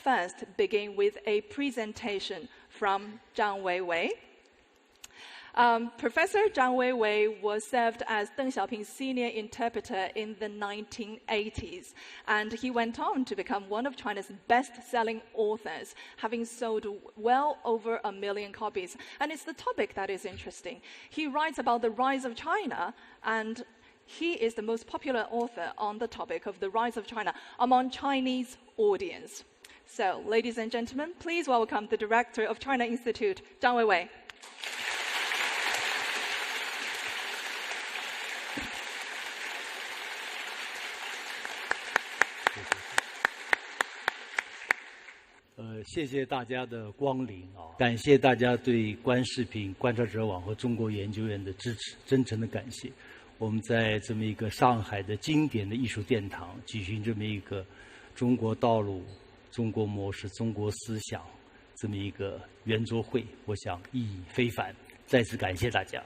first begin with a presentation from Zhang Weiwei. Professor Zhang Weiwei was served as Deng Xiaoping's senior interpreter in the 1980s, and he went on to become one of China's best-selling authors, having sold well over 1 million copies. And it's the topic that is interesting. He writes about the rise of China, and he is the most popular author on the topic of the rise of China among Chinese audience. So, ladies and gentlemen, please welcome the director of China Institute, Zhang Weiwei. 谢谢大家的光临啊！感谢大家对观视频观察者网和中国研究院的支持，真诚的感谢。我们在这么一个上海的经典的艺术殿堂举行这么一个中国道路、中国模式、中国思想这么一个圆桌会，我想意义非凡。再次感谢大家。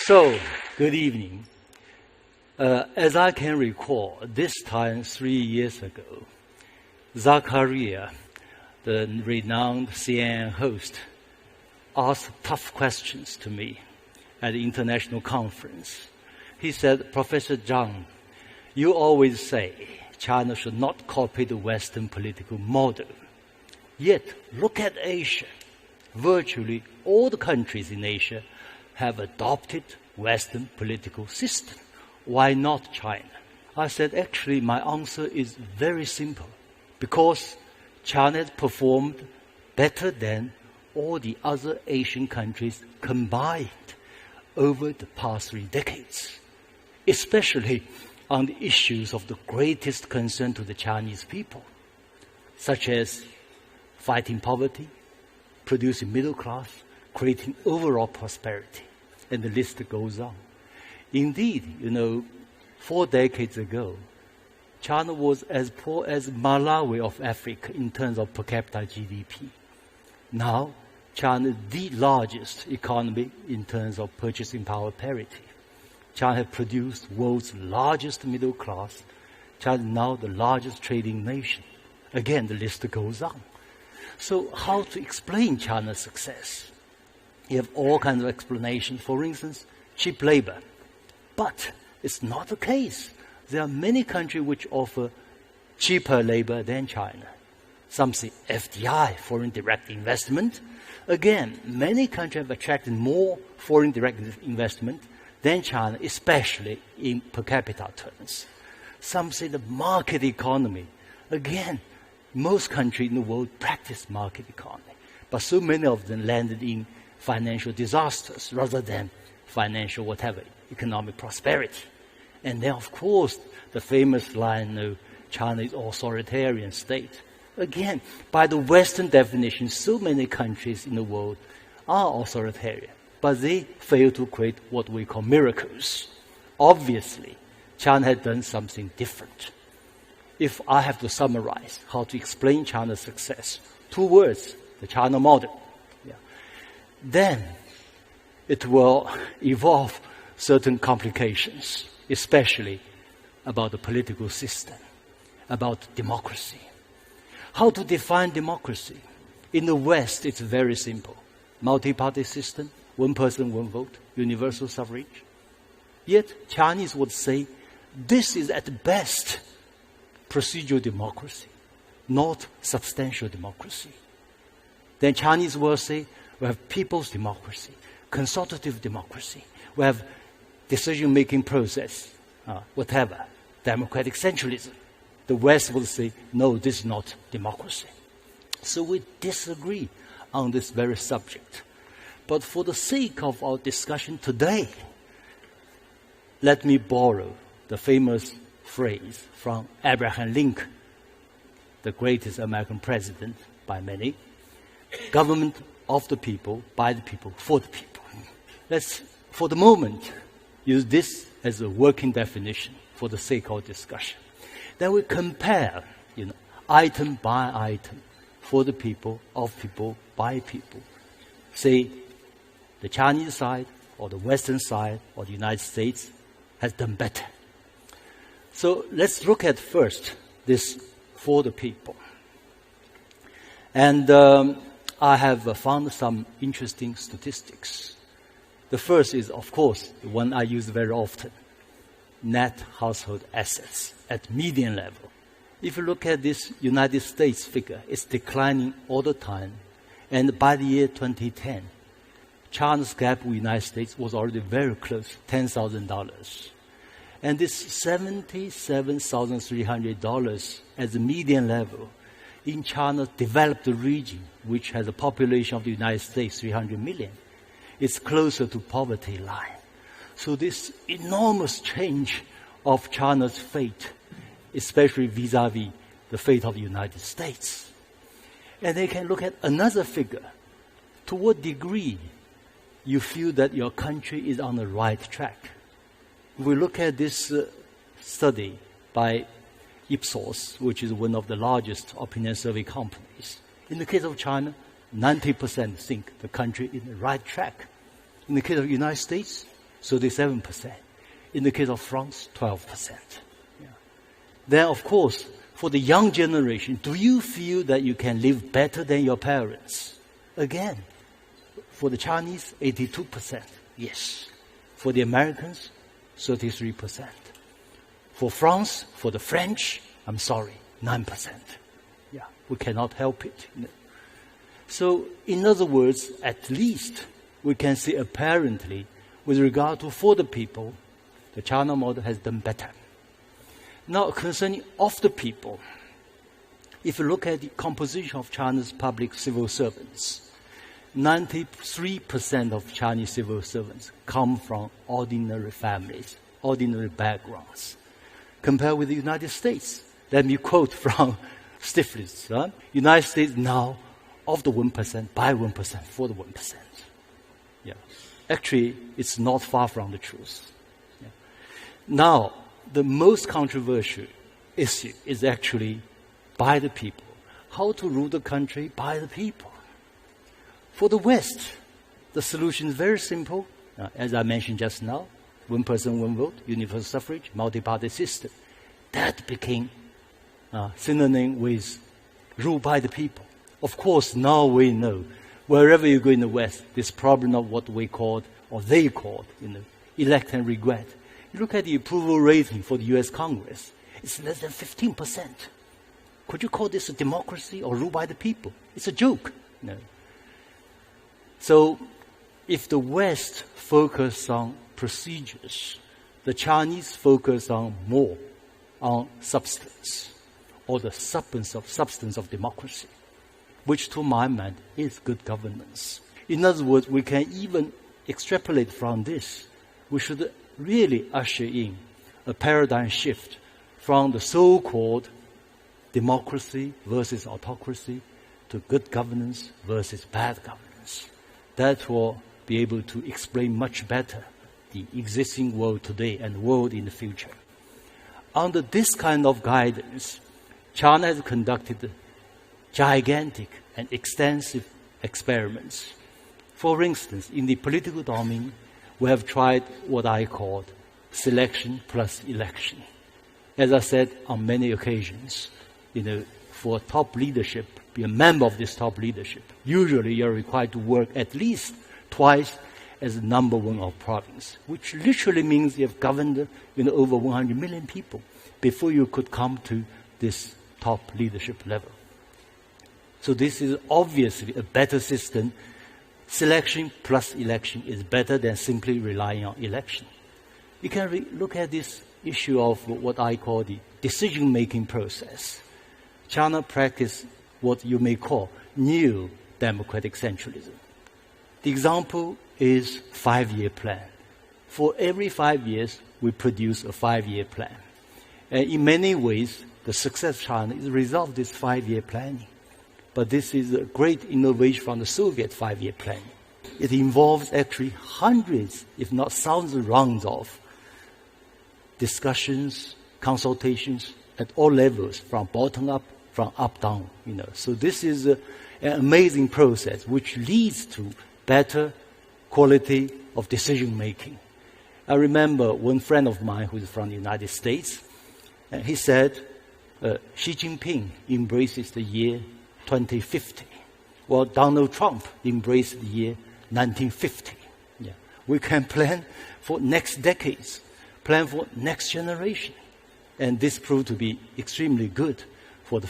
So, good evening. As I can recall, this time 3 years ago, Zakaria, the renowned CNN host, asked tough questions to me at the international conference. He said, Professor Zhang, you always say China should not copy the Western political model. Yet, look at Asia. Virtually all the countries in Asia have adopted Western political system. Why not China? I said, actually, my answer is very simple. Because China has performed better than all the other Asian countries combined over the past 3 decades, especially on the issues of the greatest concern to the Chinese people, such as fighting poverty, producing middle class, creating overall prosperity, and the list goes on. Indeed, 4 decades ago, China was as poor as Malawi of Africa in terms of per capita GDP. Now, China is the largest economy in terms of purchasing power parity. China has produced world's largest middle class. China is now the largest trading nation. Again, the list goes on. So how to explain China's success? You have all kinds of explanations. For instance, cheap labor. But it's not the case. There are many countries which offer cheaper labor than China. Some say FDI, foreign direct investment. Again, many countries have attracted more foreign direct investment than China, especially in per capita terms. Some say the market economy. Again, most countries in the world practice market economy, but so many of them landed in financial disasters rather than financial whatever, economic prosperity. And then, of course, the famous line, China is authoritarian state. Again, by the Western definition, so many countries in the world are authoritarian, but they fail to create what we call miracles. Obviously, China had done something different. If I have to summarize how to explain China's success, 2 words, the China model. Yeah. Then it will evolve certain complications, especially about the political system, about democracy. How to define democracy? In the West, it's very simple. Multi-party system, 1 person, 1 vote, universal suffrage. Yet, Chinese would say, this is at best procedural democracy, not substantial democracy. Then Chinese will say, we have people's democracy, consultative democracy. We have decision-making process, whatever, democratic centralism. The West will say, no, this is not democracy. So we disagree on this very subject. But for the sake of our discussion today, let me borrow the famous phrase from Abraham Lincoln, the greatest American president by many. Government of the people, by the people, for the people. Let's, for the moment, use this as a working definition for the sake of discussion. Then we compare, item by item, for the people, of people, by people. Say, the Chinese side, or the Western side, or the United States has done better. So let's look at first this for the people. And I have found some interesting statistics. The first is, of course, the one I use very often, net household assets at median level. If you look at this United States figure, it's declining all the time. And by the year 2010, China's gap with the United States was already very close, $10,000. And this $77,300 as a median level in China's developed region, which has a population of the United States, 300 million, is closer to poverty line. So this enormous change of China's fate, especially vis-a-vis the fate of the United States. And they can look at another figure. To what degree you feel that your country is on the right track? If we look at this study by Ipsos, which is one of the largest opinion survey companies. In the case of China, 90% think the country is on the right track. In the case of the United States, 37%. In the case of France, 12%. Yeah. Then, of course, for the young generation, do you feel that you can live better than your parents? Again, for the Chinese, 82%. Yes. For the Americans, 33%. For France, for the French, 9%. Yeah, we cannot help it. So, in other words, at least we can see apparently, with regard to for the people, the China model has done better. Now, concerning of the people, if you look at the composition of China's public civil servants, 93% of Chinese civil servants come from ordinary families, ordinary backgrounds. Compared with the United States, let me quote from Stiglitz. United States now, of the 1%, by 1%, for the 1%. Yeah. Actually, it's not far from the truth. Yeah. Now, the most controversial issue is actually by the people. How to rule the country by the people. For the West, the solution is very simple. As I mentioned just now, one person, one vote, universal suffrage, multi-party system. That became synonym with rule by the people. Of course, now we know, wherever you go in the West, this problem of what we called, or they called, elect and regret. You look at the approval rating for the US Congress, it's less than 15%. Could you call this a democracy or rule by the people? It's a joke. No. So, if the West focus on procedures, the Chinese focus on more on substance, or the substance of democracy, which to my mind is good governance. In other words, we can even extrapolate from this. We should really usher in a paradigm shift from the so-called democracy versus autocracy to good governance versus bad governance. That will be able to explain much better the existing world today and world in the future. Under this kind of guidance, China has conducted gigantic and extensive experiments. For instance, in the political domain, we have tried what I called selection plus election. As I said on many occasions, for top leadership, be a member of this top leadership, usually you're required to work at least twice as the number one of province, which literally means you have governed over 100 million people before you could come to this top leadership level. So this is obviously a better system. Selection plus election is better than simply relying on election. You can look at this issue of what I call the decision-making process. China practices what you may call new democratic centralism. The example is 5-year plan. For every 5 years, we produce a 5-year plan. And in many ways, the success of China is a result of this 5-year planning. But this is a great innovation from the Soviet 5-year planning. It involves actually hundreds, if not thousands of rounds of discussions, consultations at all levels, from bottom up, from up down. So this is an amazing process which leads to better quality of decision making. I remember one friend of mine who is from the United States, And he said, Xi Jinping embraces the year 2050. Well, Donald Trump embraced the year 1950. Yeah. We can plan for next decades, plan for next generation. And this proved to be extremely good for the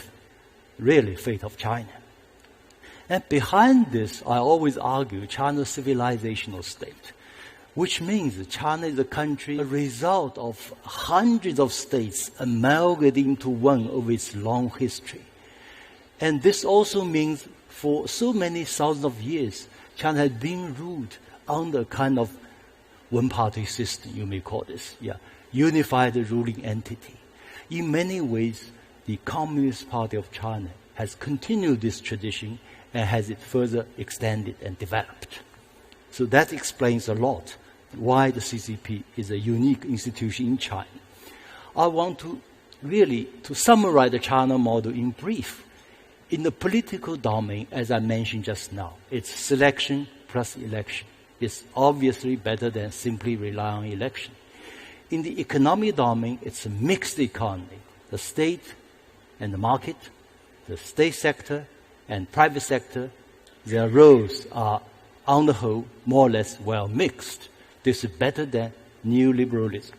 really fate of China. And behind this, I always argue China's civilizational state, which means China is a country, a result of hundreds of states amalgamated into one over its long history. And this also means for so many thousands of years, China has been ruled under a kind of one-party system, you may call this, unified ruling entity. In many ways, the Communist Party of China has continued this tradition and has it further extended and developed. So that explains a lot why the CCP is a unique institution in China. I want to really summarize the China model in brief. In the political domain, as I mentioned just now, it's selection plus election. It's obviously better than simply rely on election. In the economic domain, it's a mixed economy. The state and the market, the state sector and private sector, their roles are, on the whole, more or less well mixed. This is better than neoliberalism,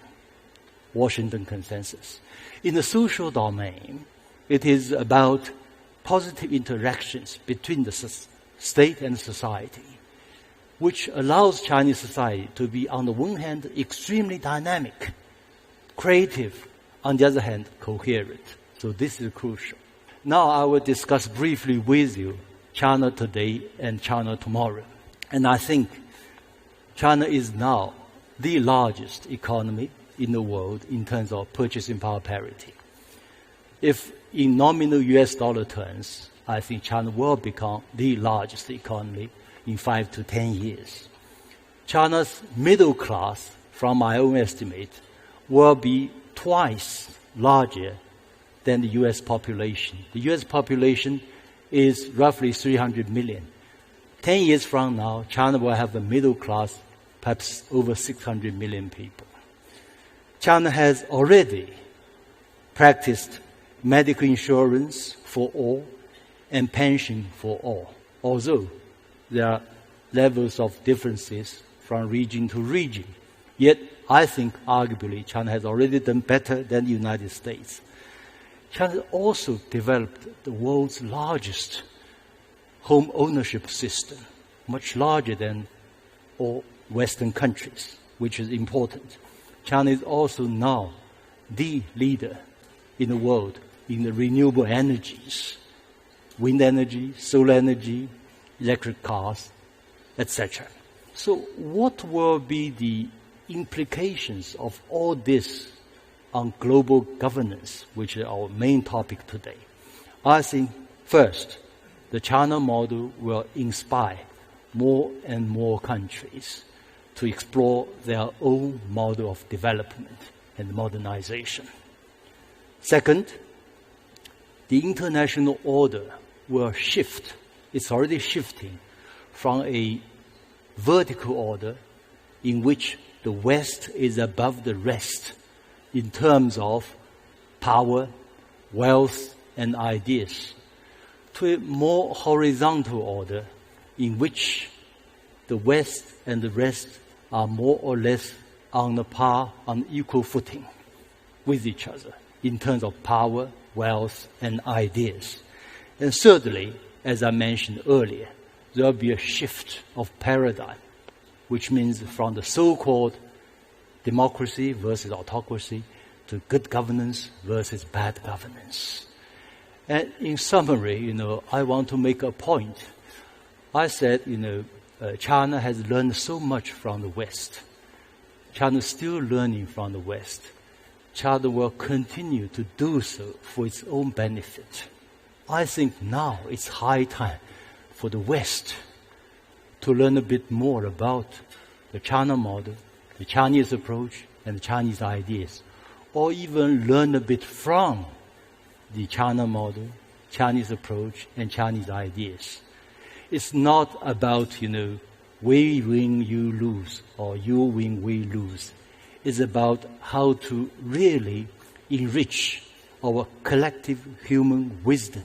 Washington consensus. In the social domain, it is about positive interactions between the state and society, which allows Chinese society to be, on the one hand, extremely dynamic, creative, on the other hand, coherent. So this is crucial. Now I will discuss briefly with you China today and China tomorrow. And I think China is now the largest economy in the world in terms of purchasing power parity. If in nominal US dollar terms, I think China will become the largest economy in 5 to 10 years. China's middle class, from my own estimate, will be twice larger than the US population. The US population is roughly 300 million. 10 years from now, China will have a middle class, perhaps over 600 million people. China has already practiced medical insurance for all and pension for all, although there are levels of differences from region to region. Yet, I think, arguably, China has already done better than the United States. China also developed the world's largest home ownership system, much larger than all Western countries, which is important. China is also now the leader in the world in the renewable energies, wind energy, solar energy, electric cars, etc. So what will be the implications of all this on global governance, which is our main topic today? I think, first, the China model will inspire more and more countries to explore their own model of development and modernization. Second, the international order will shift. It's already shifting from a vertical order in which the West is above the rest in terms of power, wealth, and ideas, to a more horizontal order in which the West and the rest are more or less on the par, on equal footing with each other in terms of power, wealth, and ideas. And thirdly, as I mentioned earlier, there will be a shift of paradigm, which means from the so-called democracy versus autocracy to good governance versus bad governance. And in summary, I want to make a point. I said, China has learned so much from the West. China is still learning from the West. China will continue to do so for its own benefit. I think now it's high time for the West to learn a bit more about the China model, the Chinese approach, and the Chinese ideas, or even learn a bit from the China model, Chinese approach, and Chinese ideas. It's not about, we win, you lose, or you win, we lose. It's about how to really enrich our collective human wisdom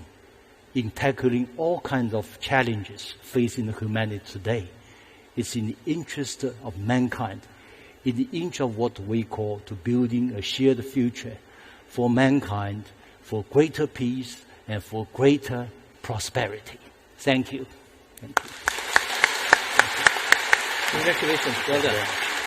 in tackling all kinds of challenges facing humanity today. It's in the interest of mankind, in the interest of what we call to building a shared future for mankind, for greater peace and for greater prosperity. Thank you. Congratulations. Well done.